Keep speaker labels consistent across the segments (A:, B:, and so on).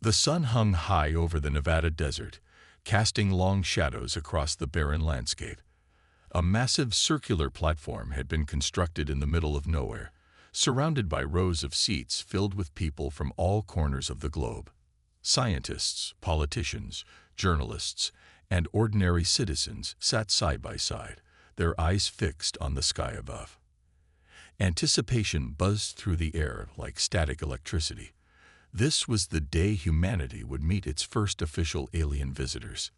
A: The sun hung high over the Nevada desert, casting long shadows across the barren landscape. A massive circular platform had been constructed in the middle of nowhere, surrounded by rows of seats filled with people from all corners of the globe. Scientists, politicians, journalists, and ordinary citizens sat side by side, their eyes fixed on the sky above. Anticipation buzzed through the air like static electricity. This was the day humanity would meet its first official alien visitors.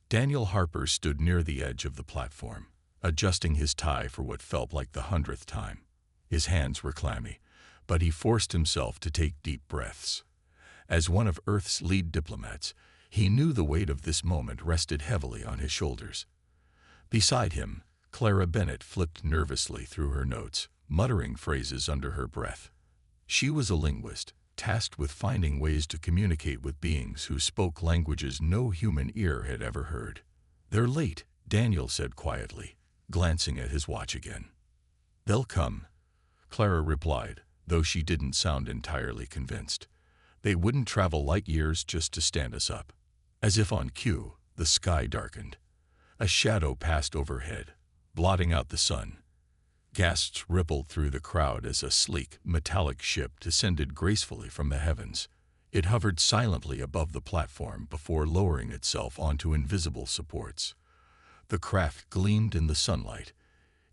A: Daniel Harper stood near the edge of the platform, adjusting his tie for what felt like the 100th time. His hands were clammy, but he forced himself to take deep breaths. As one of Earth's lead diplomats, he knew the weight of this moment rested heavily on his shoulders. Beside him, Clara Bennett flipped nervously through her notes, muttering phrases under her breath. She was a linguist, tasked with finding ways to communicate with beings who spoke languages no human ear had ever heard. "They're late," Daniel said quietly, glancing at his watch again. "They'll come," Clara replied, though she didn't sound entirely convinced. "They wouldn't travel light years just to stand us up." As if on cue, the sky darkened. A shadow passed overhead, blotting out the sun. Gasps rippled through the crowd as a sleek, metallic ship descended gracefully from the heavens. It hovered silently above the platform before lowering itself onto invisible supports. The craft gleamed in the sunlight,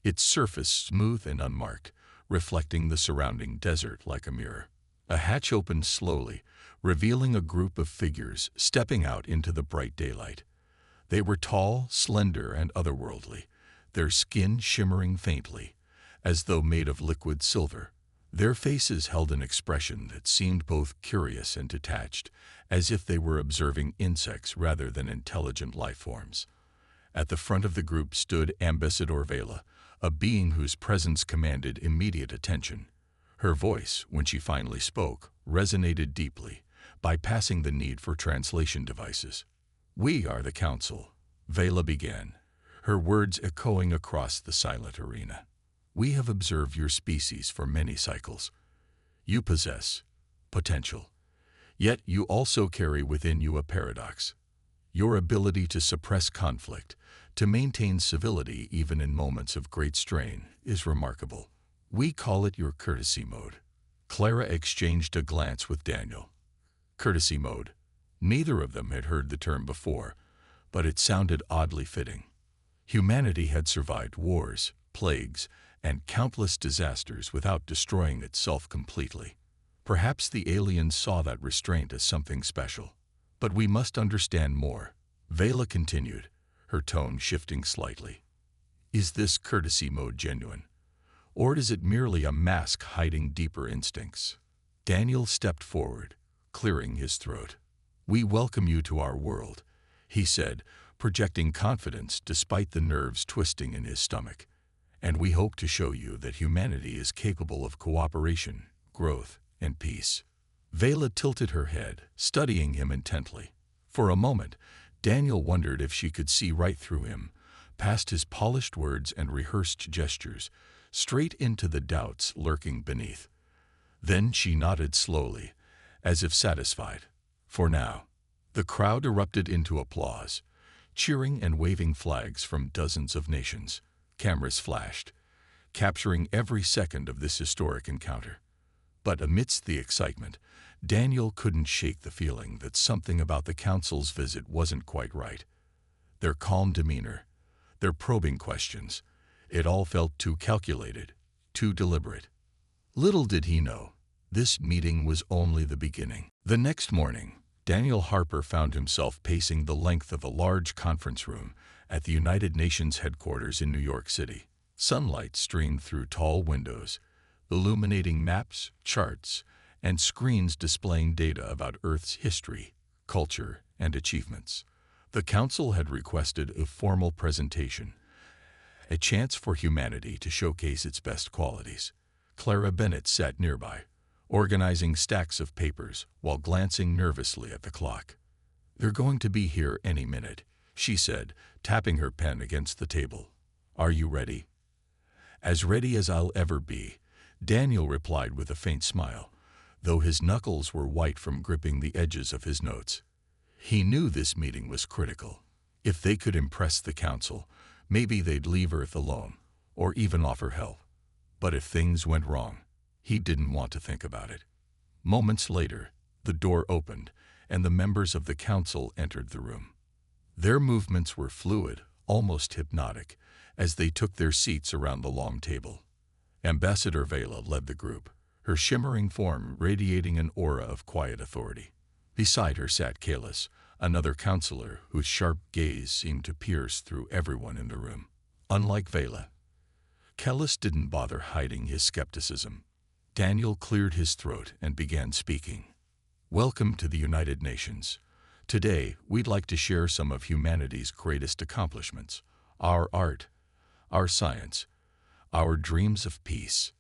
A: its surface smooth and unmarked, reflecting the surrounding desert like a mirror. A hatch opened slowly, revealing a group of figures stepping out into the bright daylight. They were tall, slender, and otherworldly, their skin shimmering faintly, as though made of liquid silver. Their faces held an expression that seemed both curious and detached, as if they were observing insects rather than intelligent life forms. At the front of the group stood Ambassador Vela, a being whose presence commanded immediate attention. Her voice, when she finally spoke, resonated deeply, bypassing the need for translation devices. "We are the Council," Vela began, her words echoing across the silent arena. "We have observed your species for many cycles. You possess potential, yet you also carry within you a paradox. Your ability to suppress conflict, to maintain civility even in moments of great strain, is remarkable. We call it your courtesy mode." Clara exchanged a glance with Daniel. Courtesy mode. Neither of them had heard the term before, but it sounded oddly fitting. Humanity had survived wars, plagues, and countless disasters without destroying itself completely. Perhaps the aliens saw that restraint as something special. "But we must understand more," Vela continued, her tone shifting slightly. "Is this courtesy mode genuine? Or is it merely a mask hiding deeper instincts?" Daniel stepped forward, clearing his throat. "We welcome you to our world," he said, projecting confidence despite the nerves twisting in his stomach. "And we hope to show you that humanity is capable of cooperation, growth, and peace." Vela tilted her head, studying him intently. For a moment, Daniel wondered if she could see right through him, past his polished words and rehearsed gestures, straight into the doubts lurking beneath. Then she nodded slowly, as if satisfied. For now. The crowd erupted into applause, cheering and waving flags from dozens of nations. Cameras flashed, capturing every second of this historic encounter. But amidst the excitement, Daniel couldn't shake the feeling that something about the Council's visit wasn't quite right. Their calm demeanor, their probing questions, it all felt too calculated, too deliberate. Little did he know, this meeting was only the beginning. The next morning, Daniel Harper found himself pacing the length of a large conference room at the United Nations headquarters in New York City. Sunlight streamed through tall windows, illuminating maps, charts, and screens displaying data about Earth's history, culture, and achievements. The Council had requested a formal presentation, a chance for humanity to showcase its best qualities. Clara Bennett sat nearby, organizing stacks of papers while glancing nervously at the clock. "They're going to be here any minute," she said, tapping her pen against the table. "Are you ready?" "As ready as I'll ever be," Daniel replied with a faint smile, though his knuckles were white from gripping the edges of his notes. He knew this meeting was critical. If they could impress the council, maybe they'd leave Earth alone, or even offer help. But if things went wrong, he didn't want to think about it. Moments later, the door opened, and the members of the council entered the room. Their movements were fluid, almost hypnotic, as they took their seats around the long table. Ambassador Vela led the group, her shimmering form radiating an aura of quiet authority. Beside her sat Kalis, another counselor whose sharp gaze seemed to pierce through everyone in the room. Unlike Vela, Kalis didn't bother hiding his skepticism. Daniel cleared his throat and began speaking. Welcome to the United Nations. Today, we'd like to share some of humanity's greatest accomplishments. Our art, our science, our dreams of peace.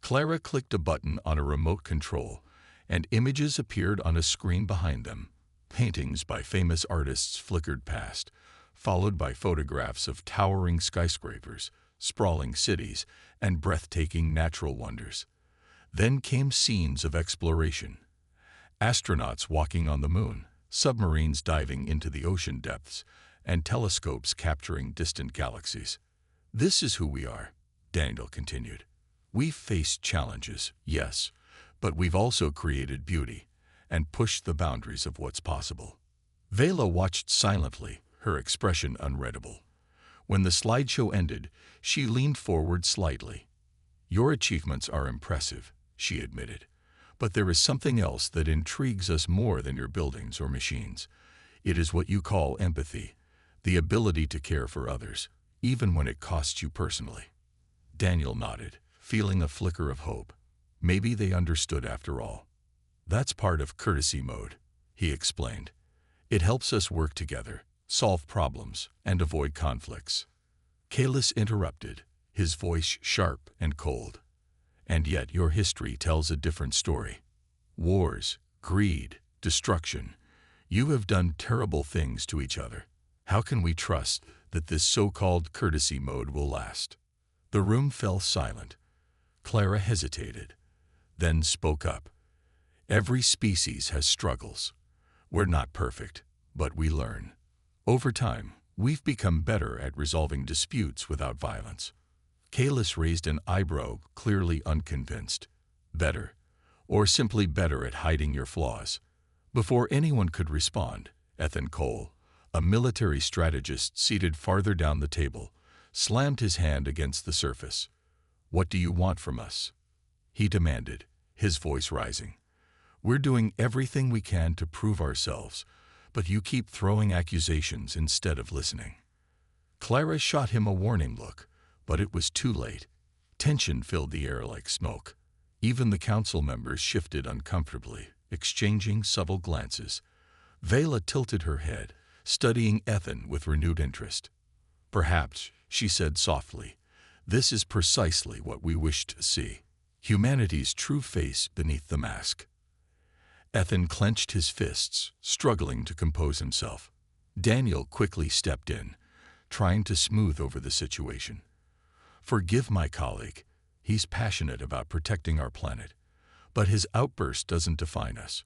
A: Clara clicked a button on a remote control, and images appeared on a screen behind them. Paintings by famous artists flickered past, followed by photographs of towering skyscrapers, sprawling cities, and breathtaking natural wonders. Then came scenes of exploration. Astronauts walking on the moon, submarines diving into the ocean depths, and telescopes capturing distant galaxies. This is who we are, Daniel continued. We've faced challenges, yes, but we've also created beauty and pushed the boundaries of what's possible. Vela watched silently, her expression unreadable. When the slideshow ended, she leaned forward slightly. Your achievements are impressive, she admitted, but there is something else that intrigues us more than your buildings or machines. It is what you call empathy, the ability to care for others, even when it costs you personally. Daniel nodded, feeling a flicker of hope. Maybe they understood after all. That's part of courtesy mode, he explained. It helps us work together, solve problems, and avoid conflicts. Kalis interrupted, his voice sharp and cold. And yet your history tells a different story. Wars, greed, destruction. You have done terrible things to each other. How can we trust that this so-called courtesy mode will last? The room fell silent. Clara hesitated, then spoke up. Every species has struggles. We're not perfect, but we learn. Over time, we've become better at resolving disputes without violence. Kalis raised an eyebrow, clearly unconvinced. Better, or simply better at hiding your flaws. Before anyone could respond, Ethan Cole, a military strategist seated farther down the table, slammed his hand against the surface. What do you want from us? He demanded, his voice rising. We're doing everything we can to prove ourselves, but you keep throwing accusations instead of listening. Clara shot him a warning look, but it was too late. Tension filled the air like smoke. Even the council members shifted uncomfortably, exchanging subtle glances. Vela tilted her head, studying Ethan with renewed interest. Perhaps, she said softly, this is precisely what we wished to see. Humanity's true face beneath the mask. Ethan clenched his fists, struggling to compose himself. Daniel quickly stepped in, trying to smooth over the situation. Forgive my colleague. He's passionate about protecting our planet, but his outburst doesn't define us.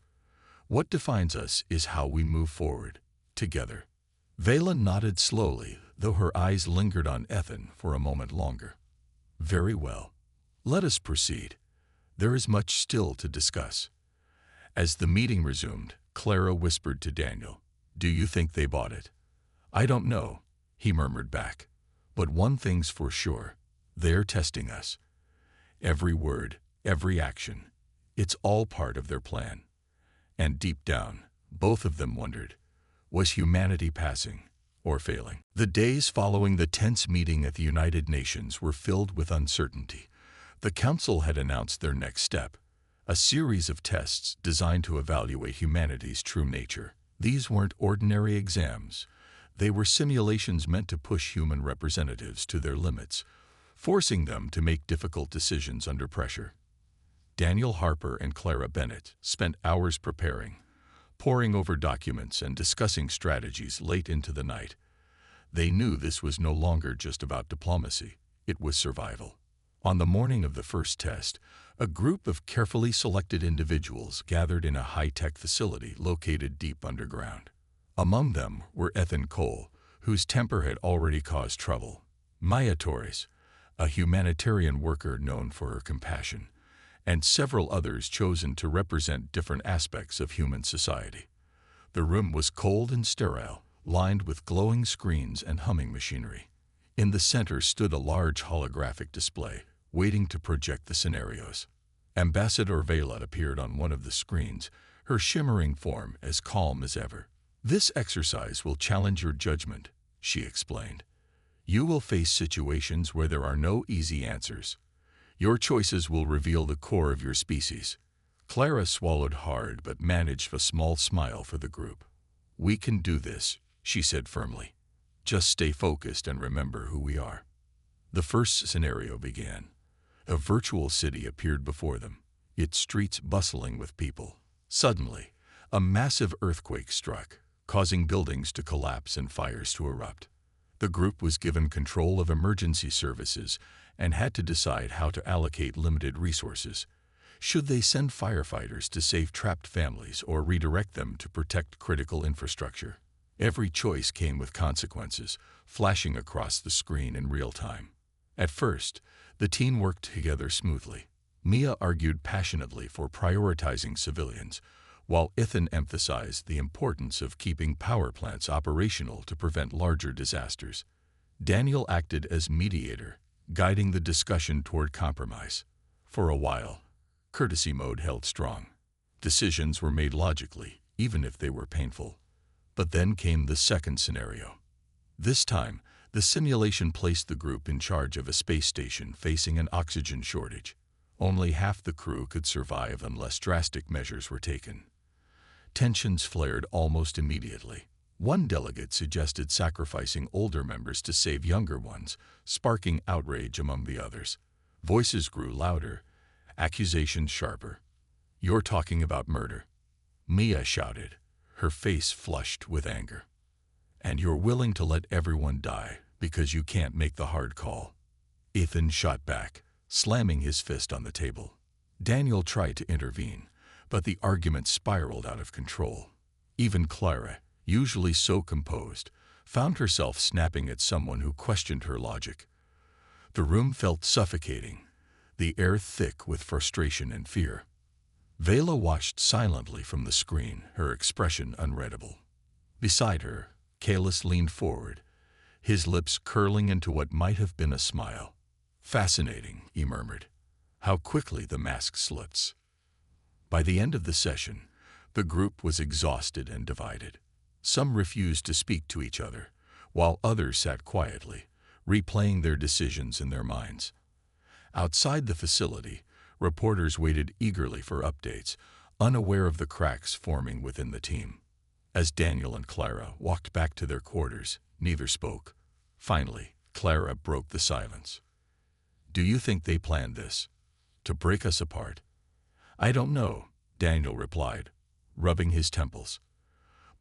A: What defines us is how we move forward, together. Vela nodded slowly, though her eyes lingered on Ethan for a moment longer. Very well. Let us proceed. There is much still to discuss. As the meeting resumed, Clara whispered to Daniel, Do you think they bought it? I don't know, he murmured back. But one thing's for sure. They're testing us. Every word, every action. It's all part of their plan. And deep down, both of them wondered, was humanity passing or failing? The days following the tense meeting at the United Nations were filled with uncertainty. The Council had announced their next step, a series of tests designed to evaluate humanity's true nature. These weren't ordinary exams. They were simulations meant to push human representatives to their limits, forcing them to make difficult decisions under pressure. Daniel Harper and Clara Bennett spent hours preparing, poring over documents and discussing strategies late into the night. They knew this was no longer just about diplomacy, it was survival. On the morning of the first test, a group of carefully selected individuals gathered in a high-tech facility located deep underground. Among them were Ethan Cole, whose temper had already caused trouble, Maya Torres, a humanitarian worker known for her compassion, and several others chosen to represent different aspects of human society. The room was cold and sterile, lined with glowing screens and humming machinery. In the center stood a large holographic display, waiting to project the scenarios. Ambassador Vela appeared on one of the screens, her shimmering form as calm as ever. "This exercise will challenge your judgment," she explained. "You will face situations where there are no easy answers. Your choices will reveal the core of your species." Clara swallowed hard but managed a small smile for the group. "We can do this," she said firmly. "Just stay focused and remember who we are." The first scenario began. A virtual city appeared before them, its streets bustling with people. Suddenly, a massive earthquake struck, causing buildings to collapse and fires to erupt. The group was given control of emergency services and had to decide how to allocate limited resources. Should they send firefighters to save trapped families or redirect them to protect critical infrastructure? Every choice came with consequences, flashing across the screen in real time. At first, the team worked together smoothly. Mia argued passionately for prioritizing civilians, while Ethan emphasized the importance of keeping power plants operational to prevent larger disasters. Daniel acted as mediator, guiding the discussion toward compromise. For a while, courtesy mode held strong. Decisions were made logically, even if they were painful. But then came the second scenario. This time, the simulation placed the group in charge of a space station facing an oxygen shortage. Only half the crew could survive unless drastic measures were taken. Tensions flared almost immediately. One delegate suggested sacrificing older members to save younger ones, sparking outrage among the others. Voices grew louder, accusations sharper. "You're talking about murder," Mia shouted, her face flushed with anger. "And you're willing to let everyone die because you can't make the hard call," Ethan shot back, slamming his fist on the table. Daniel tried to intervene, but the argument spiraled out of control. Even Clara, usually so composed, found herself snapping at someone who questioned her logic. The room felt suffocating, the air thick with frustration and fear. Vela watched silently from the screen, her expression unreadable. Beside her, Kalis leaned forward, his lips curling into what might have been a smile. "Fascinating," he murmured. "How quickly the mask slips." By the end of the session, the group was exhausted and divided. Some refused to speak to each other, while others sat quietly, replaying their decisions in their minds. Outside the facility, reporters waited eagerly for updates, unaware of the cracks forming within the team. As Daniel and Clara walked back to their quarters, neither spoke. Finally, Clara broke the silence. "Do you think they planned this? To break us apart?" "I don't know," Daniel replied, rubbing his temples.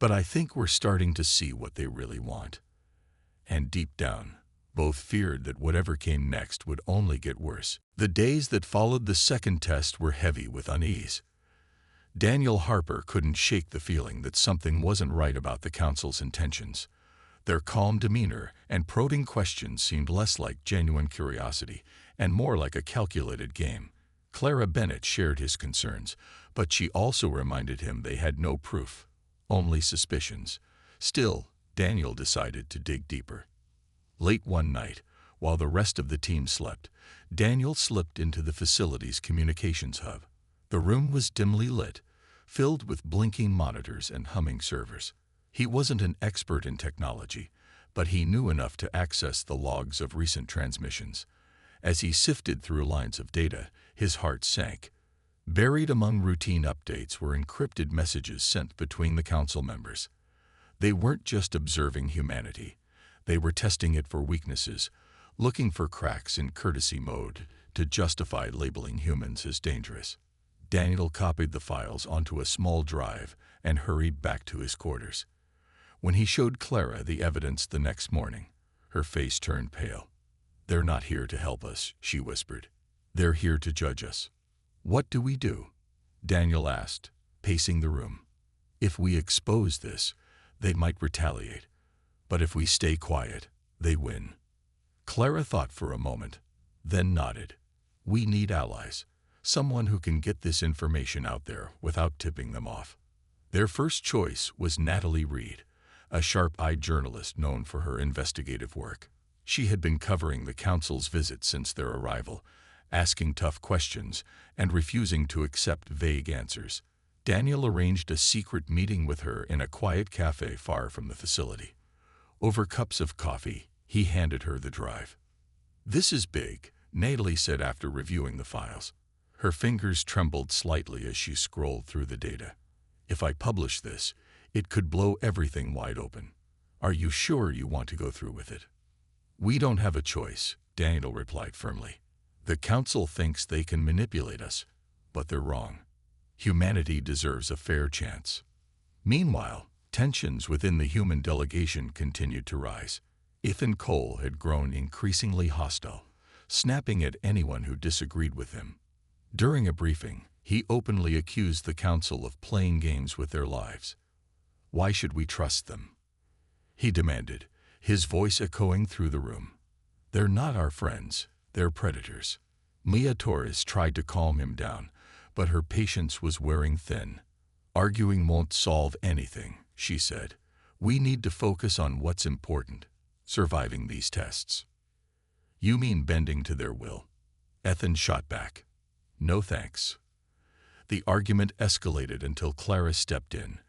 A: "But I think we're starting to see what they really want." And deep down, both feared that whatever came next would only get worse. The days that followed the second test were heavy with unease. Daniel Harper couldn't shake the feeling that something wasn't right about the Council's intentions. Their calm demeanor and probing questions seemed less like genuine curiosity and more like a calculated game. Clara Bennett shared his concerns, but she also reminded him they had no proof, only suspicions. Still, Daniel decided to dig deeper. Late one night, while the rest of the team slept, Daniel slipped into the facility's communications hub. The room was dimly lit, filled with blinking monitors and humming servers. He wasn't an expert in technology, but he knew enough to access the logs of recent transmissions. As he sifted through lines of data, his heart sank. Buried among routine updates were encrypted messages sent between the council members. They weren't just observing humanity. They were testing it for weaknesses, looking for cracks in courtesy mode to justify labeling humans as dangerous. Daniel copied the files onto a small drive and hurried back to his quarters. When he showed Clara the evidence the next morning, her face turned pale. "They're not here to help us," she whispered. "They're here to judge us." "What do we do?" Daniel asked, pacing the room. "If we expose this, they might retaliate. But if we stay quiet, they win." Clara thought for a moment, then nodded. "We need allies, someone who can get this information out there without tipping them off." Their first choice was Natalie Reed, a sharp-eyed journalist known for her investigative work. She had been covering the council's visit since their arrival, asking tough questions and refusing to accept vague answers. Daniel arranged a secret meeting with her in a quiet cafe far from the facility. Over cups of coffee, he handed her the drive. "This is big," Natalie said after reviewing the files. Her fingers trembled slightly as she scrolled through the data. "If I publish this, it could blow everything wide open. Are you sure you want to go through with it?" "We don't have a choice," Daniel replied firmly. "The council thinks they can manipulate us, but they're wrong. Humanity deserves a fair chance." Meanwhile, tensions within the human delegation continued to rise. Ethan Cole had grown increasingly hostile, snapping at anyone who disagreed with him. During a briefing, he openly accused the council of playing games with their lives. "Why should we trust them?" he demanded, his voice echoing through the room. "They're not our friends, they're predators." Mia Torres tried to calm him down, but her patience was wearing thin. "Arguing won't solve anything," she said. "We need to focus on what's important, surviving these tests." "You mean bending to their will?" Ethan shot back. "No thanks." The argument escalated until Clara stepped in,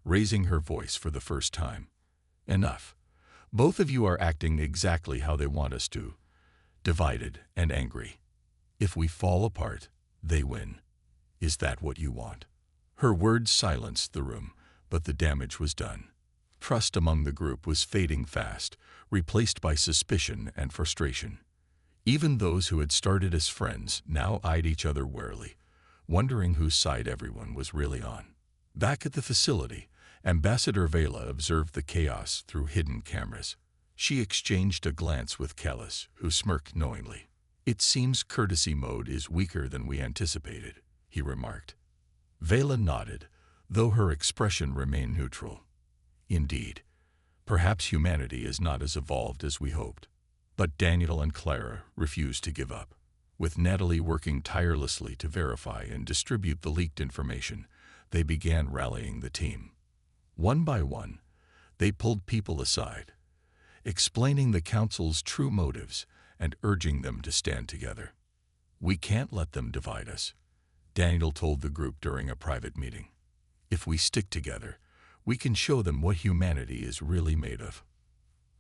A: raising her voice for the first time. "Enough. Both of you are acting exactly how they want us to, divided and angry. If we fall apart, they win. Is that what you want?" Her words silenced the room, but the damage was done. Trust among the group was fading fast, replaced by suspicion and frustration. Even those who had started as friends now eyed each other warily, wondering whose side everyone was really on. Back at the facility, Ambassador Vela observed the chaos through hidden cameras. She exchanged a glance with Callis, who smirked knowingly. "It seems courtesy mode is weaker than we anticipated," he remarked. Vela nodded, though her expression remained neutral. "Indeed, perhaps humanity is not as evolved as we hoped." But Daniel and Clara refused to give up. With Natalie working tirelessly to verify and distribute the leaked information, they began rallying the team. One by one, they pulled people aside, explaining the council's true motives and urging them to stand together. "We can't let them divide us," Daniel told the group during a private meeting. "If we stick together, we can show them what humanity is really made of."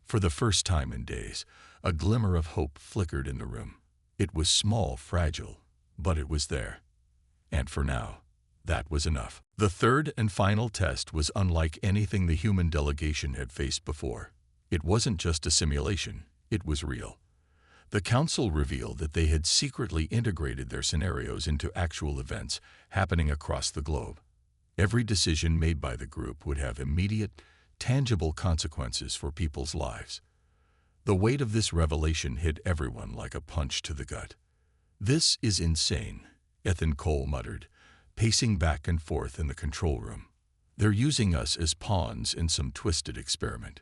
A: For the first time in days, a glimmer of hope flickered in the room. It was small, fragile, but it was there. And for now, that was enough. The third and final test was unlike anything the human delegation had faced before. It wasn't just a simulation, it was real. The council revealed that they had secretly integrated their scenarios into actual events happening across the globe. Every decision made by the group would have immediate, tangible consequences for people's lives. The weight of this revelation hit everyone like a punch to the gut. "This is insane," Ethan Cole muttered, pacing back and forth in the control room. "They're using us as pawns in some twisted experiment."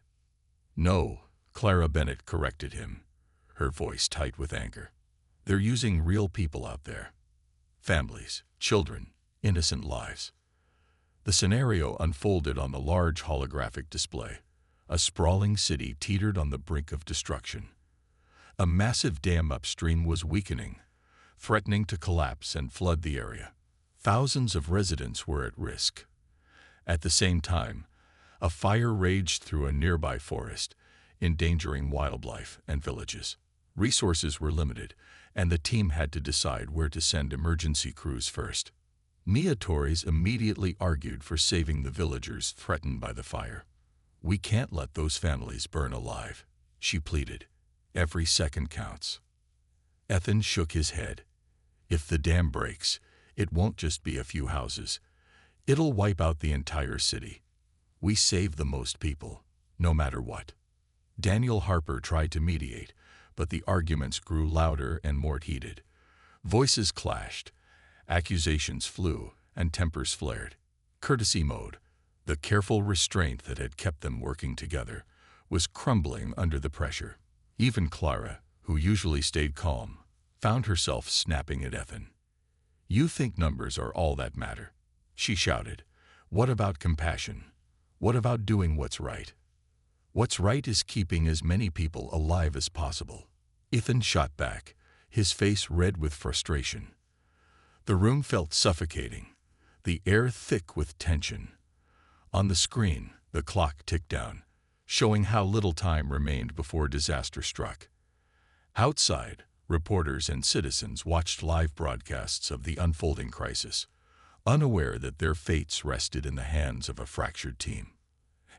A: "No," Clara Bennett corrected him, her voice tight with anger. "They're using real people out there. Families, children, innocent lives." The scenario unfolded on the large holographic display. A sprawling city teetered on the brink of destruction. A massive dam upstream was weakening, threatening to collapse and flood the area. Thousands of residents were at risk. At the same time, a fire raged through a nearby forest, endangering wildlife and villages. Resources were limited, and the team had to decide where to send emergency crews first. Mia Torres immediately argued for saving the villagers threatened by the fire. "We can't let those families burn alive," she pleaded. "Every second counts." Ethan shook his head. "If the dam breaks, it won't just be a few houses. It'll wipe out the entire city. We save the most people, no matter what." Daniel Harper tried to mediate, but the arguments grew louder and more heated. Voices clashed, accusations flew, and tempers flared. Courtesy mode, the careful restraint that had kept them working together, was crumbling under the pressure. Even Clara, who usually stayed calm, found herself snapping at Ethan. "You think numbers are all that matter," she shouted. "What about compassion? What about doing what's right? What's right is keeping as many people alive as possible." Ethan shot back, his face red with frustration. The room felt suffocating, the air thick with tension. On the screen, the clock ticked down, showing how little time remained before disaster struck. Outside, reporters and citizens watched live broadcasts of the unfolding crisis, unaware that their fates rested in the hands of a fractured team.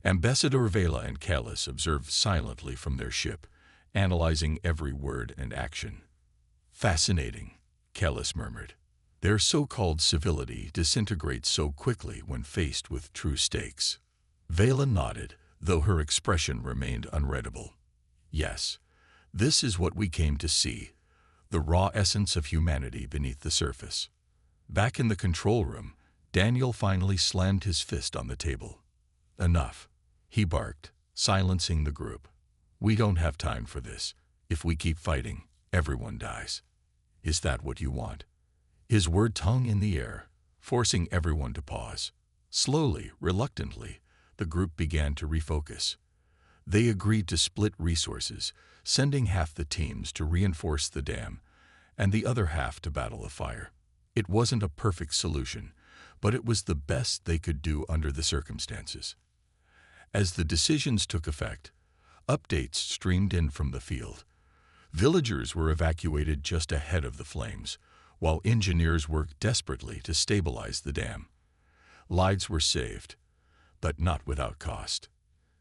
A: Ambassador Vela and Callis observed silently from their ship, analyzing every word and action. "Fascinating," Callis murmured. "Their so-called civility disintegrates so quickly when faced with true stakes." Vela nodded, though her expression remained unreadable. "Yes, this is what we came to see, the raw essence of humanity beneath the surface." Back in the control room, Daniel finally slammed his fist on the table. "Enough," he barked, silencing the group. "We don't have time for this. If we keep fighting, everyone dies. Is that what you want?" His word hung in the air, forcing everyone to pause. Slowly, reluctantly, the group began to refocus. They agreed to split resources, sending half the teams to reinforce the dam and the other half to battle the fire. It wasn't a perfect solution, but it was the best they could do under the circumstances. As the decisions took effect, updates streamed in from the field. Villagers were evacuated just ahead of the flames, while engineers worked desperately to stabilize the dam. Lives were saved, but not without cost.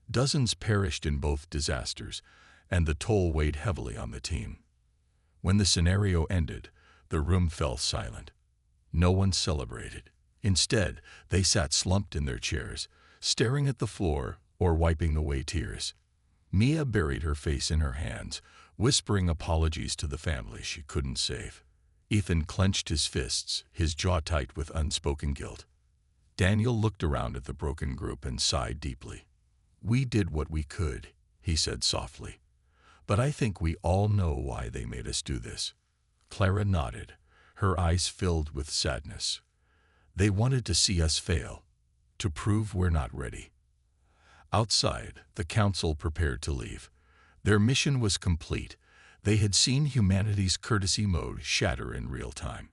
A: Dozens perished in both disasters, and the toll weighed heavily on the team. When the scenario ended, the room fell silent. No one celebrated. Instead, they sat slumped in their chairs, staring at the floor or wiping away tears. Mia buried her face in her hands, whispering apologies to the family she couldn't save. Ethan clenched his fists, his jaw tight with unspoken guilt. Daniel looked around at the broken group and sighed deeply. "We did what we could," he said softly. "But I think we all know why they made us do this." Clara nodded, her eyes filled with sadness. "They wanted to see us fail, to prove we're not ready." Outside, the council prepared to leave. Their mission was complete. They had seen humanity's courtesy mode shatter in real time.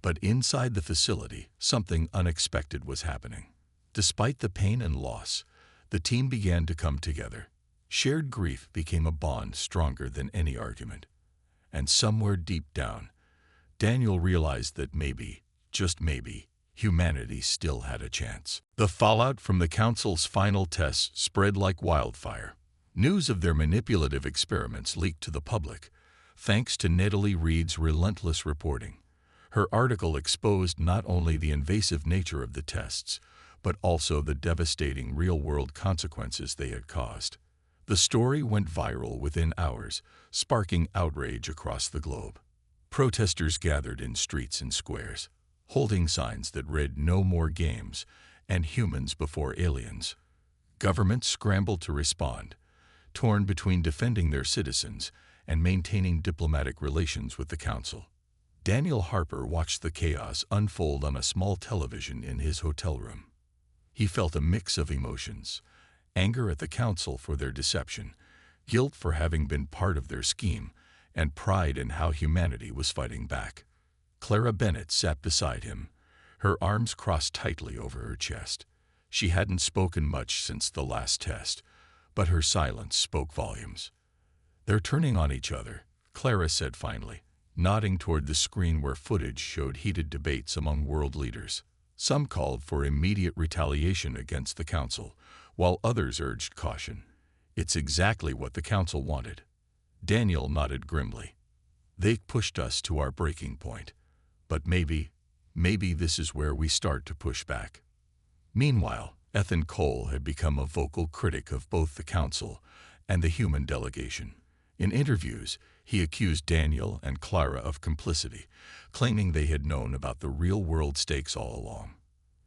A: But inside the facility, something unexpected was happening. Despite the pain and loss, the team began to come together. Shared grief became a bond stronger than any argument. And somewhere deep down, Daniel realized that maybe, just maybe, humanity still had a chance. The fallout from the Council's final tests spread like wildfire. News of their manipulative experiments leaked to the public, thanks to Natalie Reed's relentless reporting. Her article exposed not only the invasive nature of the tests, but also the devastating real-world consequences they had caused. The story went viral within hours, sparking outrage across the globe. Protesters gathered in streets and squares, holding signs that read "No more games" and "Humans before aliens." Governments scrambled to respond, torn between defending their citizens and maintaining diplomatic relations with the Council. Daniel Harper watched the chaos unfold on a small television in his hotel room. He felt a mix of emotions: anger at the Council for their deception, guilt for having been part of their scheme, and pride in how humanity was fighting back. Clara Bennett sat beside him, her arms crossed tightly over her chest. She hadn't spoken much since the last test, but her silence spoke volumes. "They're turning on each other," Clara said finally, nodding toward the screen where footage showed heated debates among world leaders. Some called for immediate retaliation against the Council, while others urged caution. "It's exactly what the Council wanted." Daniel nodded grimly. "They pushed us to our breaking point, but maybe this is where we start to push back." Meanwhile, Ethan Cole had become a vocal critic of both the Council and the human delegation. In interviews, he accused Daniel and Clara of complicity, claiming they had known about the real-world stakes all along.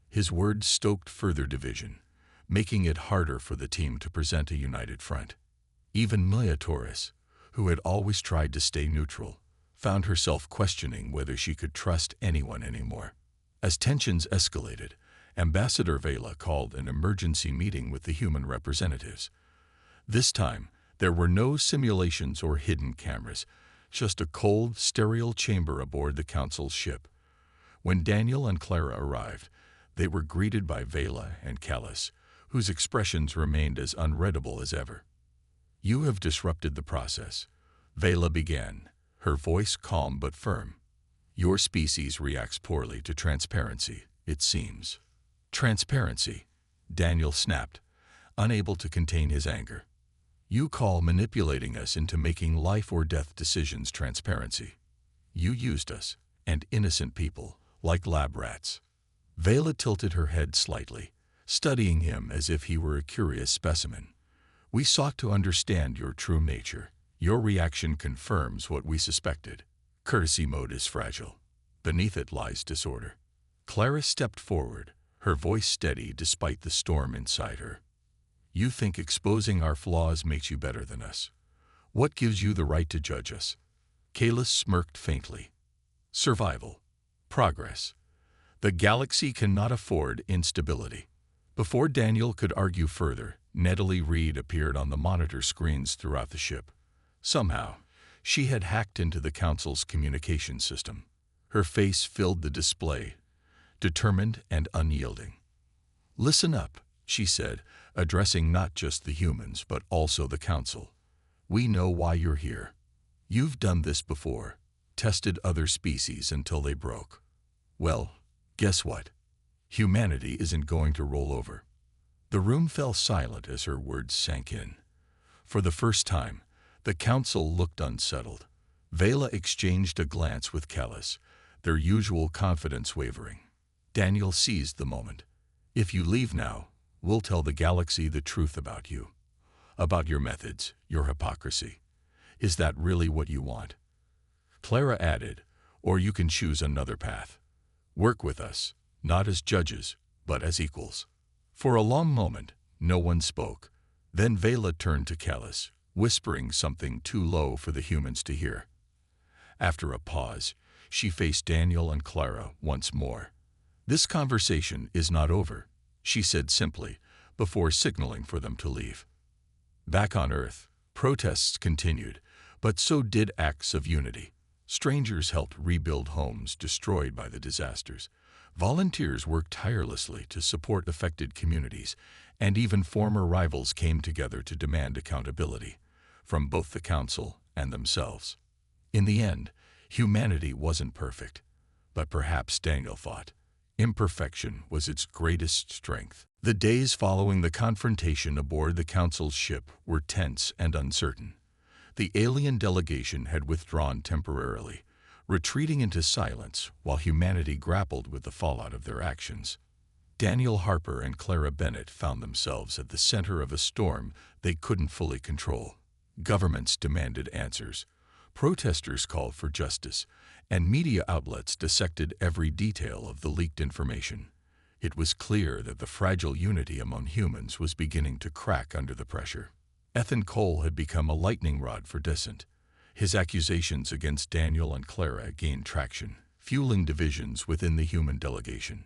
A: His words stoked further division, making it harder for the team to present a united front. Even Mia Torres, who had always tried to stay neutral, found herself questioning whether she could trust anyone anymore. As tensions escalated, Ambassador Vela called an emergency meeting with the human representatives. This time, there were no simulations or hidden cameras, just a cold, sterile chamber aboard the Council's ship. When Daniel and Clara arrived, they were greeted by Vela and Callus, whose expressions remained as unreadable as ever. "You have disrupted the process," Vela began, her voice calm but firm. "Your species reacts poorly to transparency, it seems." "Transparency," Daniel snapped, unable to contain his anger. "You call manipulating us into making life-or-death decisions transparency. You used us, and innocent people, like lab rats." Vela tilted her head slightly, studying him as if he were a curious specimen. "We sought to understand your true nature. Your reaction confirms what we suspected. Courtesy mode is fragile. Beneath it lies disorder." Clara stepped forward, her voice steady despite the storm inside her. "You think exposing our flaws makes you better than us. What gives you the right to judge us?" Kalis smirked faintly. "Survival. Progress. The galaxy cannot afford instability." Before Daniel could argue further, Natalie Reed appeared on the monitor screens throughout the ship. Somehow, she had hacked into the Council's communication system. Her face filled the display, determined and unyielding. "Listen up," she said, addressing not just the humans but also the Council. "We know why you're here. You've done this before, tested other species until they broke. Well, guess what? Humanity isn't going to roll over." The room fell silent as her words sank in. For the first time, the Council looked unsettled. Vela exchanged a glance with Callus, their usual confidence wavering. Daniel seized the moment. "If you leave now, we'll tell the galaxy the truth about you. About your methods, your hypocrisy. Is that really what you want?" Clara added, "Or you can choose another path. Work with us, not as judges, but as equals." For a long moment, no one spoke. Then Vela turned to Callus, whispering something too low for the humans to hear. After a pause, she faced Daniel and Clara once more. "This conversation is not over," she said simply, before signaling for them to leave. Back on Earth, protests continued, but so did acts of unity. Strangers helped rebuild homes destroyed by the disasters. Volunteers worked tirelessly to support affected communities, and even former rivals came together to demand accountability from both the Council and themselves. In the end, humanity wasn't perfect, but perhaps Daniel thought imperfection was its greatest strength. The days following the confrontation aboard the Council's ship were tense and uncertain. The alien delegation had withdrawn temporarily, retreating into silence while humanity grappled with the fallout of their actions. Daniel Harper and Clara Bennett found themselves at the center of a storm they couldn't fully control. Governments demanded answers, protesters called for justice, and media outlets dissected every detail of the leaked information. It was clear that the fragile unity among humans was beginning to crack under the pressure. Ethan Cole had become a lightning rod for dissent. His accusations against Daniel and Clara gained traction, fueling divisions within the human delegation.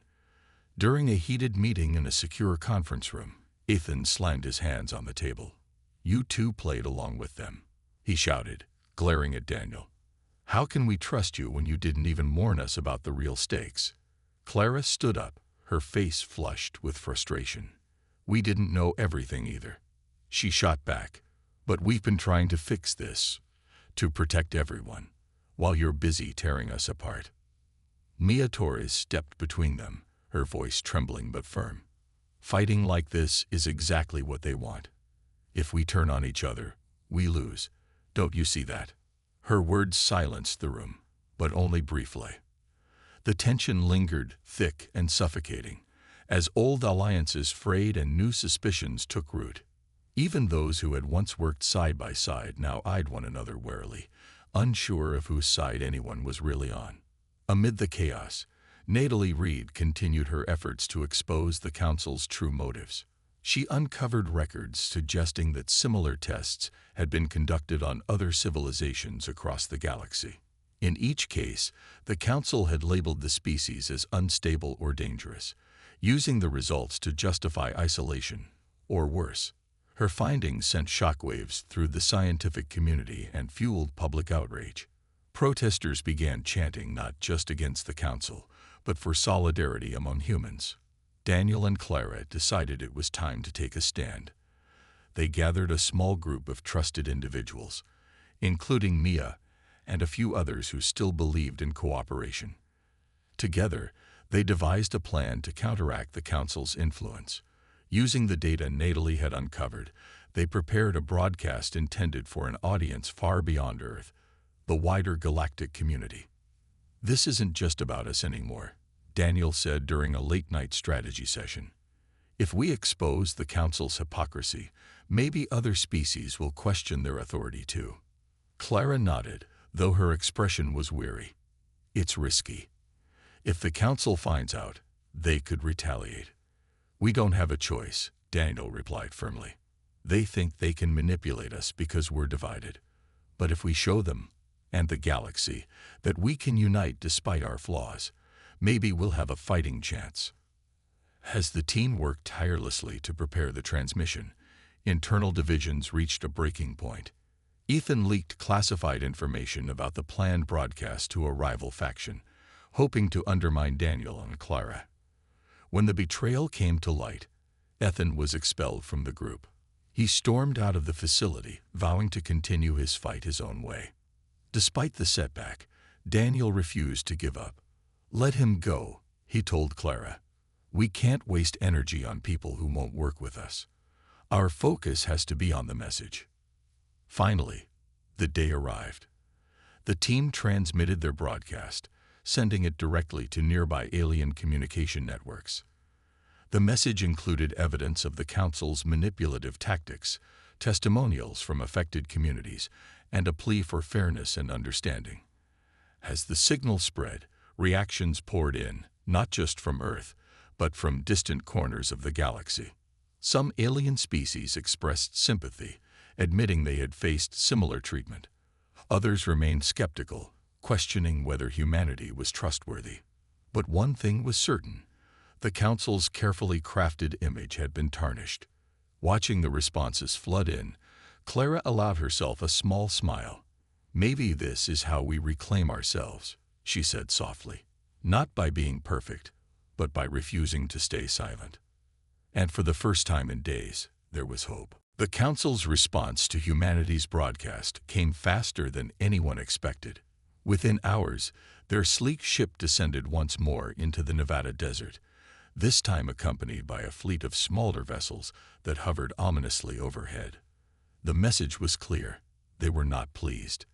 A: During a heated meeting in a secure conference room, Ethan slammed his hands on the table. "You two played along with them," he shouted, glaring at Daniel. "How can we trust you when you didn't even warn us about the real stakes?" Clara stood up, her face flushed with frustration. "We didn't know everything either," she shot back. "But we've been trying to fix this, to protect everyone, while you're busy tearing us apart." Mia Torres stepped between them, her voice trembling but firm. "Fighting like this is exactly what they want. If we turn on each other, we lose. Don't you see that?" Her words silenced the room, but only briefly. The tension lingered, thick and suffocating, as old alliances frayed and new suspicions took root. Even those who had once worked side by side now eyed one another warily, unsure of whose side anyone was really on. Amid the chaos, Natalie Reed continued her efforts to expose the Council's true motives. She uncovered records suggesting that similar tests had been conducted on other civilizations across the galaxy. In each case, the Council had labeled the species as unstable or dangerous, using the results to justify isolation, or worse. Her findings sent shockwaves through the scientific community and fueled public outrage. Protesters began chanting not just against the Council, but for solidarity among humans. Daniel and Clara decided it was time to take a stand. They gathered a small group of trusted individuals, including Mia and a few others who still believed in cooperation. Together, they devised a plan to counteract the Council's influence. Using the data Natalie had uncovered, they prepared a broadcast intended for an audience far beyond Earth, the wider galactic community. "This isn't just about us anymore," Daniel said during a late-night strategy session. "If we expose the Council's hypocrisy, maybe other species will question their authority too." Clara nodded, though her expression was weary. "It's risky. If the Council finds out, they could retaliate." "We don't have a choice," Daniel replied firmly. "They think they can manipulate us because we're divided. But if we show them, and the galaxy, that we can unite despite our flaws, maybe we'll have a fighting chance." As the team worked tirelessly to prepare the transmission, internal divisions reached a breaking point. Ethan leaked classified information about the planned broadcast to a rival faction, hoping to undermine Daniel and Clara. When the betrayal came to light, Ethan was expelled from the group. He stormed out of the facility, vowing to continue his fight his own way. Despite the setback, Daniel refused to give up. "Let him go," he told Clara. "We can't waste energy on people who won't work with us. Our focus has to be on the message." Finally, the day arrived. The team transmitted their broadcast, sending it directly to nearby alien communication networks. The message included evidence of the Council's manipulative tactics, testimonials from affected communities, and a plea for fairness and understanding. As the signal spread, reactions poured in, not just from Earth, but from distant corners of the galaxy. Some alien species expressed sympathy, admitting they had faced similar treatment. Others remained skeptical, questioning whether humanity was trustworthy. But one thing was certain: the Council's carefully crafted image had been tarnished. Watching the responses flood in, Clara allowed herself a small smile. "Maybe this is how we reclaim ourselves," she said softly. "Not by being perfect, but by refusing to stay silent." And for the first time in days, there was hope. The Council's response to humanity's broadcast came faster than anyone expected. Within hours, their sleek ship descended once more into the Nevada desert, this time accompanied by a fleet of smaller vessels that hovered ominously overhead. The message was clear: they were not pleased.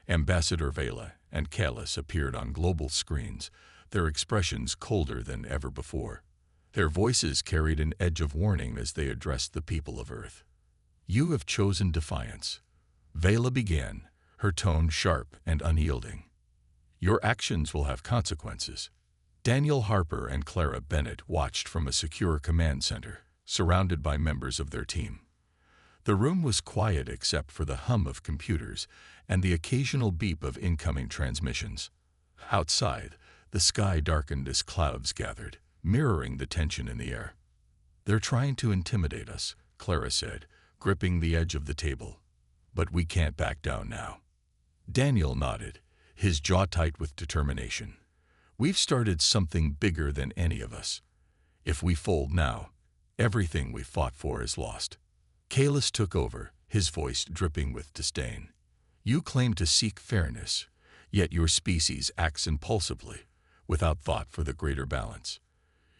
A: Ambassador Vela and Kalis appeared on global screens, their expressions colder than ever before. Their voices carried an edge of warning as they addressed the people of Earth. "You have chosen defiance," Vela began, her tone sharp and unyielding. "Your actions will have consequences." Daniel Harper and Clara Bennett watched from a secure command center, surrounded by members of their team. The room was quiet except for the hum of computers and the occasional beep of incoming transmissions. Outside, the sky darkened as clouds gathered, mirroring the tension in the air. "They're trying to intimidate us," Clara said, gripping the edge of the table. "But we can't back down now." Daniel nodded, his jaw tight with determination. "We've started something bigger than any of us. If we fold now, everything we fought for is lost." Kalis took over, his voice dripping with disdain. "You claim to seek fairness, yet your species acts impulsively, without thought for the greater balance.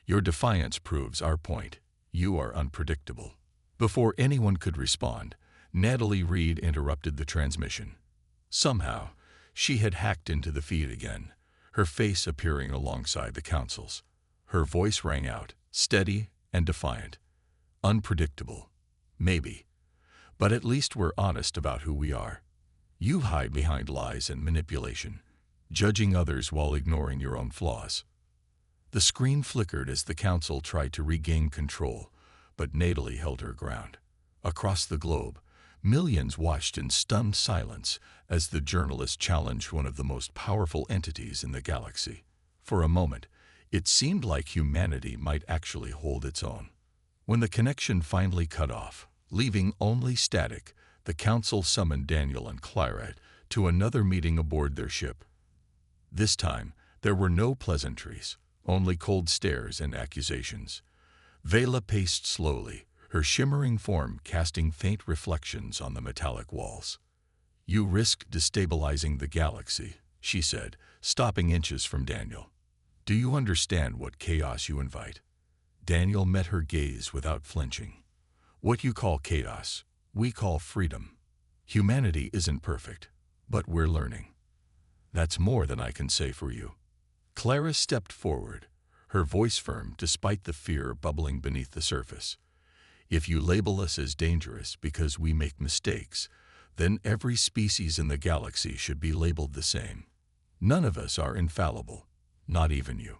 A: Your defiance proves our point: you are unpredictable." Before anyone could respond, Natalie Reed interrupted the transmission. Somehow, she had hacked into the feed again, her face appearing alongside the Council's. Her voice rang out, steady and defiant. "Unpredictable. Maybe. But at least we're honest about who we are. You hide behind lies and manipulation, judging others while ignoring your own flaws. The screen flickered as the council tried to regain control, but Natalie held her ground. Across the globe, millions watched in stunned silence as the journalist challenged one of the most powerful entities in the galaxy. For a moment, it seemed like humanity might actually hold its own. When the connection finally cut off, leaving only static, the council summoned Daniel and Clara to another meeting aboard their ship. This time, there were no pleasantries, only cold stares and accusations. Vela paced slowly, her shimmering form casting faint reflections on the metallic walls. "You risk destabilizing the galaxy," she said, stopping inches from Daniel. "Do you understand what chaos you invite?" Daniel met her gaze without flinching. "What you call chaos, we call freedom. Humanity isn't perfect, but we're learning. That's more than I can say for you." Clara stepped forward, her voice firm despite the fear bubbling beneath the surface. "If you label us as dangerous because we make mistakes, then every species in the galaxy should be labeled the same. None of us are infallible, not even you."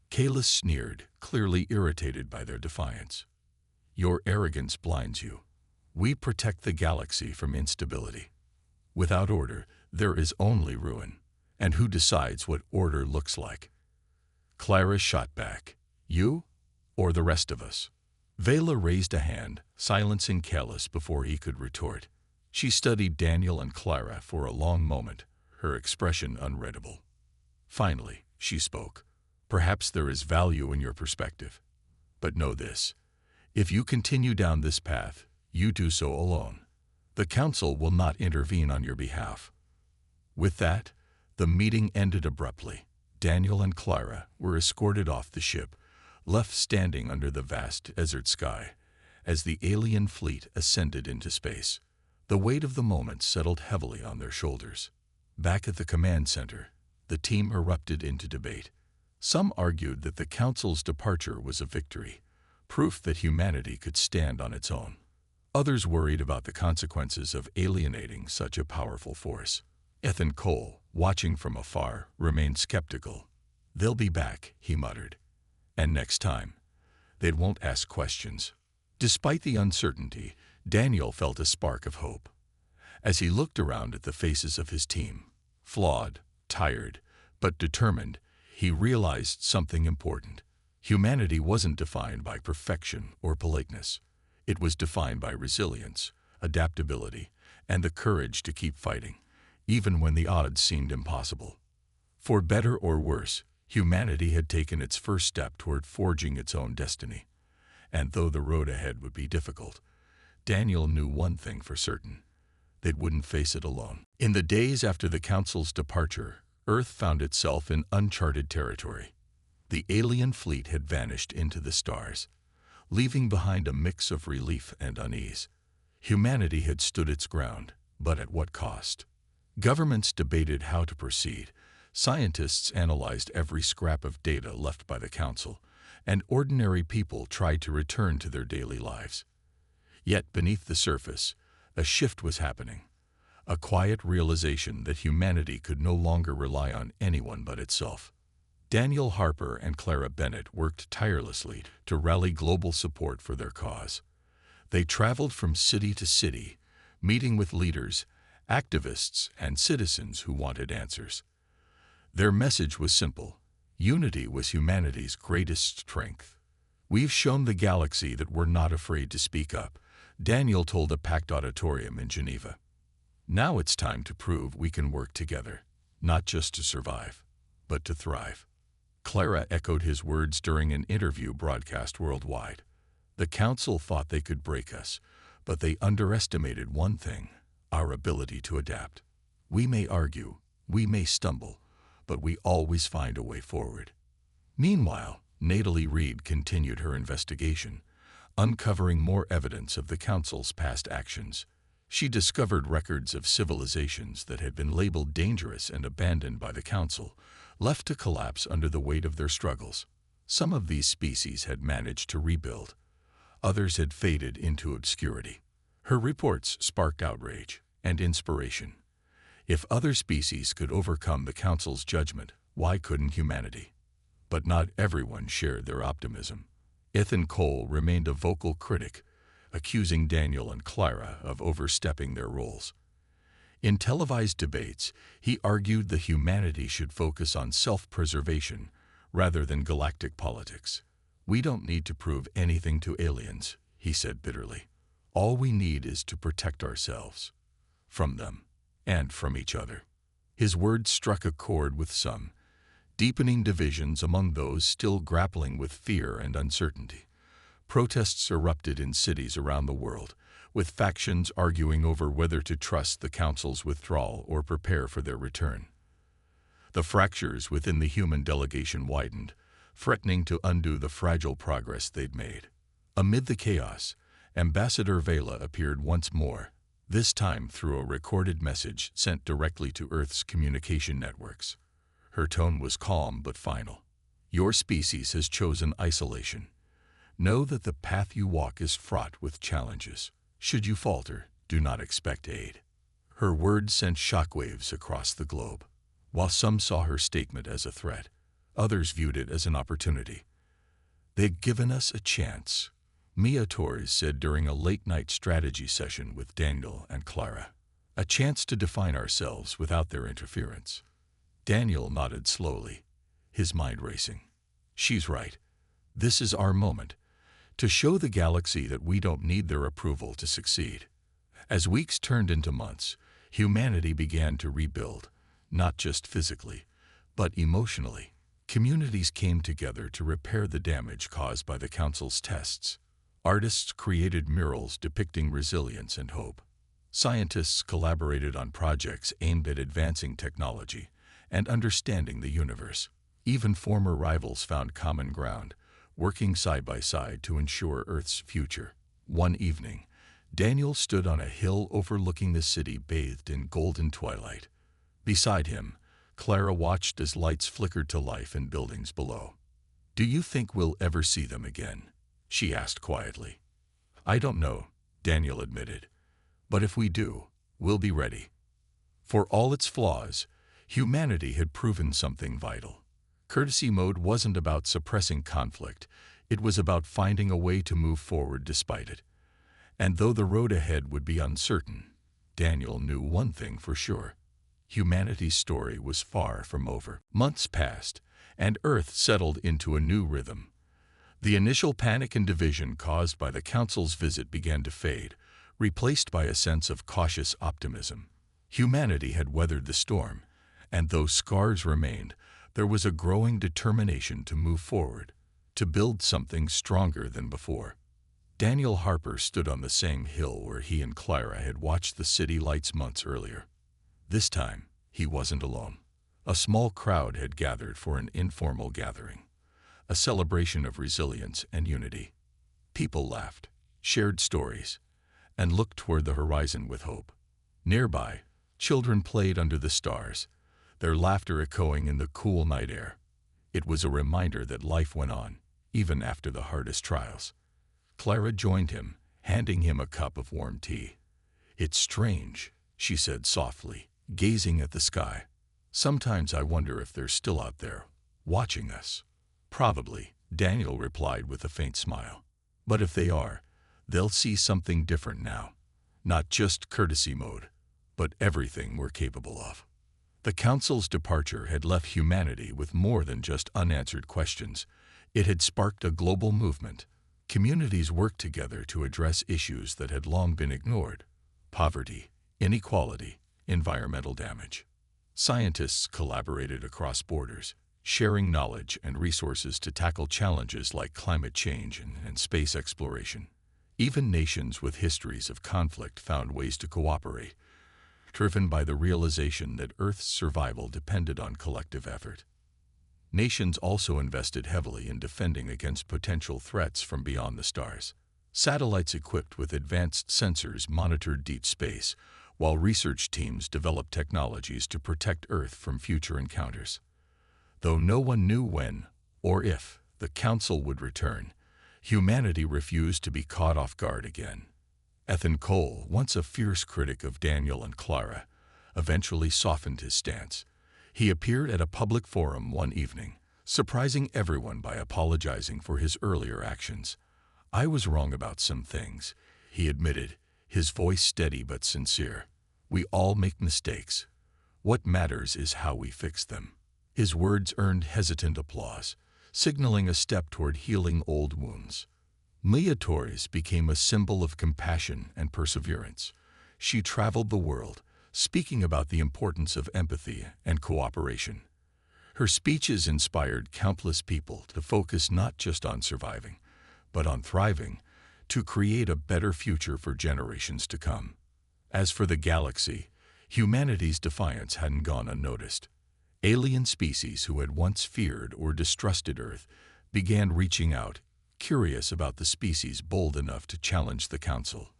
A: Kayla sneered, clearly irritated by their defiance. "Your arrogance blinds you. We protect the galaxy from instability. Without order, there is only ruin. And who decides what order looks like?" Clara shot back. "You or the rest of us?" Vela raised a hand, silencing Kalis before he could retort. She studied Daniel and Clara for a long moment, her expression unreadable. Finally, she spoke. "Perhaps there is value in your perspective. But know this. If you continue down this path, you do so alone. The Council will not intervene on your behalf." With that, the meeting ended abruptly. Daniel and Clara were escorted off the ship, left standing under the vast desert sky, as the alien fleet ascended into space. The weight of the moment settled heavily on their shoulders. Back at the command center, the team erupted into debate. Some argued that the Council's departure was a victory, proof that humanity could stand on its own. Others worried about the consequences of alienating such a powerful force. Ethan Cole, watching from afar, remained skeptical. "They'll be back," he muttered. "And next time, they won't ask questions." Despite the uncertainty, Daniel felt a spark of hope. As he looked around at the faces of his team, flawed, tired, but determined, he realized something important. Humanity wasn't defined by perfection or politeness. It was defined by resilience, adaptability, and the courage to keep fighting, even when the odds seemed impossible. For better or worse, humanity had taken its first step toward forging its own destiny. And though the road ahead would be difficult, Daniel knew one thing for certain: they wouldn't face it alone. In the days after the Council's departure, Earth found itself in uncharted territory. The alien fleet had vanished into the stars, leaving behind a mix of relief and unease. Humanity had stood its ground, but at what cost? Governments debated how to proceed, scientists analyzed every scrap of data left by the Council, and ordinary people tried to return to their daily lives. Yet beneath the surface, a shift was happening, a quiet realization that humanity could no longer rely on anyone but itself. Daniel Harper and Clara Bennett worked tirelessly to rally global support for their cause. They traveled from city to city, meeting with leaders, activists, and citizens who wanted answers. Their message was simple: unity was humanity's greatest strength. "We've shown the galaxy that we're not afraid to speak up," Daniel told a packed auditorium in Geneva. "Now it's time to prove we can work together, not just to survive, but to thrive." Clara echoed his words during an interview broadcast worldwide. "The Council thought they could break us, but they underestimated one thing: our ability to adapt. We may argue, we may stumble, but we always find a way forward." Meanwhile, Natalie Reed continued her investigation, uncovering more evidence of the Council's past actions. She discovered records of civilizations that had been labeled dangerous and abandoned by the Council, left to collapse under the weight of their struggles. Some of these species had managed to rebuild. Others had faded into obscurity. Her reports sparked outrage and inspiration. If other species could overcome the Council's judgment, why couldn't humanity? But not everyone shared their optimism. Ethan Cole remained a vocal critic, accusing Daniel and Clara of overstepping their roles. In televised debates, he argued that humanity should focus on self-preservation rather than galactic politics. "We don't need to prove anything to aliens," he said bitterly. "All we need is to protect ourselves from them and from each other." His words struck a chord with some, deepening divisions among those still grappling with fear and uncertainty. Protests erupted in cities around the world, with factions arguing over whether to trust the Council's withdrawal or prepare for their return. The fractures within the human delegation widened, threatening to undo the fragile progress they'd made. Amid the chaos, Ambassador Vela appeared once more, this time through a recorded message sent directly to Earth's communication networks. Her tone was calm but final. "Your species has chosen isolation. Know that the path you walk is fraught with challenges. Should you falter, do not expect aid." Her words sent shockwaves across the globe. While some saw her statement as a threat, others viewed it as an opportunity. "They've given us a chance," Mia Torres said during a late-night strategy session with Daniel and Clara. "A chance to define ourselves without their interference." Daniel nodded slowly, his mind racing. "She's right. This is our moment, to show the galaxy that we don't need their approval to succeed." As weeks turned into months, humanity began to rebuild, not just physically, but emotionally. Communities came together to repair the damage caused by the Council's tests. Artists created murals depicting resilience and hope. Scientists collaborated on projects aimed at advancing technology and understanding the universe. Even former rivals found common ground, working side by side to ensure Earth's future. One evening, Daniel stood on a hill overlooking the city bathed in golden twilight. Beside him, Clara watched as lights flickered to life in buildings below. "Do you think we'll ever see them again?" she asked quietly. "I don't know," Daniel admitted. "But if we do, we'll be ready." For all its flaws, humanity had proven something vital. Courtesy mode wasn't about suppressing conflict, it was about finding a way to move forward despite it. And though the road ahead would be uncertain, Daniel knew one thing for sure. Humanity's story was far from over. Months passed, and Earth settled into a new rhythm. The initial panic and division caused by the Council's visit began to fade, replaced by a sense of cautious optimism. Humanity had weathered the storm, and though scars remained, there was a growing determination to move forward, to build something stronger than before. Daniel Harper stood on the same hill where he and Clara had watched the city lights months earlier. This time, he wasn't alone. A small crowd had gathered for an informal gathering, a celebration of resilience and unity. People laughed, shared stories, and looked toward the horizon with hope. Nearby, children played under the stars, their laughter echoing in the cool night air. It was a reminder that life went on, even after the hardest trials. Clara joined him, handing him a cup of warm tea. "It's strange," she said softly, gazing at the sky. "Sometimes I wonder if they're still out there, watching us." "Probably," Daniel replied with a faint smile. "But if they are, they'll see something different now. Not just courtesy mode, but everything we're capable of." The Council's departure had left humanity with more than just unanswered questions. It had sparked a global movement. Communities worked together to address issues that had long been ignored: poverty, inequality, environmental damage. Scientists collaborated across borders, sharing knowledge and resources to tackle challenges like climate change and space exploration. Even nations with histories of conflict found ways to cooperate, driven by the realization that Earth's survival depended on collective effort. Nations also invested heavily in defending against potential threats from beyond the stars. Satellites equipped with advanced sensors monitored deep space, while research teams developed technologies to protect Earth from future encounters. Though no one knew when, or if, the Council would return, humanity refused to be caught off guard again. Ethan Cole, once a fierce critic of Daniel and Clara, eventually softened his stance. He appeared at a public forum one evening, surprising everyone by apologizing for his earlier actions. "I was wrong about some things," he admitted, his voice steady but sincere. "We all make mistakes. What matters is how we fix them." His words earned hesitant applause, signaling a step toward healing old wounds. Mia Torres became a symbol of compassion and perseverance. She traveled the world, speaking about the importance of empathy and cooperation. Her speeches inspired countless people to focus not just on surviving, but on thriving, to create a better future for generations to come. As for the galaxy, humanity's defiance hadn't gone unnoticed. Alien species who had once feared or distrusted Earth began reaching out, curious about the species bold enough to challenge the Council.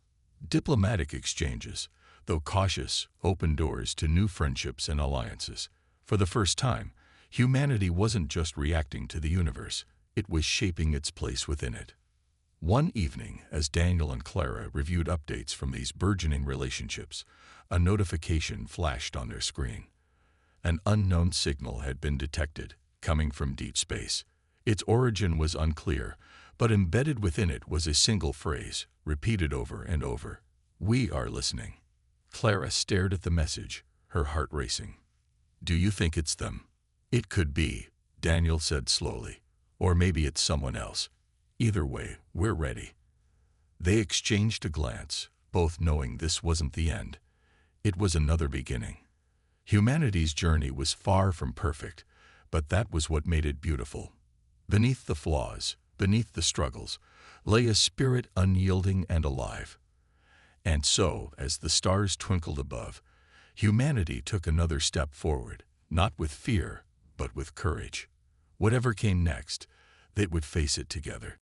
A: Diplomatic exchanges, though cautious, opened doors to new friendships and alliances. For the first time, humanity wasn't just reacting to the universe, it was shaping its place within it. One evening, as Daniel and Clara reviewed updates from these burgeoning relationships, a notification flashed on their screen. An unknown signal had been detected, coming from deep space. Its origin was unclear, but embedded within it was a single phrase, repeated over and over: "We are listening." Clara stared at the message, her heart racing. "Do you think it's them?" "It could be," Daniel said slowly. "Or maybe it's someone else. Either way, we're ready." They exchanged a glance, both knowing this wasn't the end. It was another beginning. Humanity's journey was far from perfect, but that was what made it beautiful. Beneath the flaws, beneath the struggles, lay a spirit unyielding and alive. And so, as the stars twinkled above, humanity took another step forward, not with fear, but with courage. Whatever came next, they would face it together.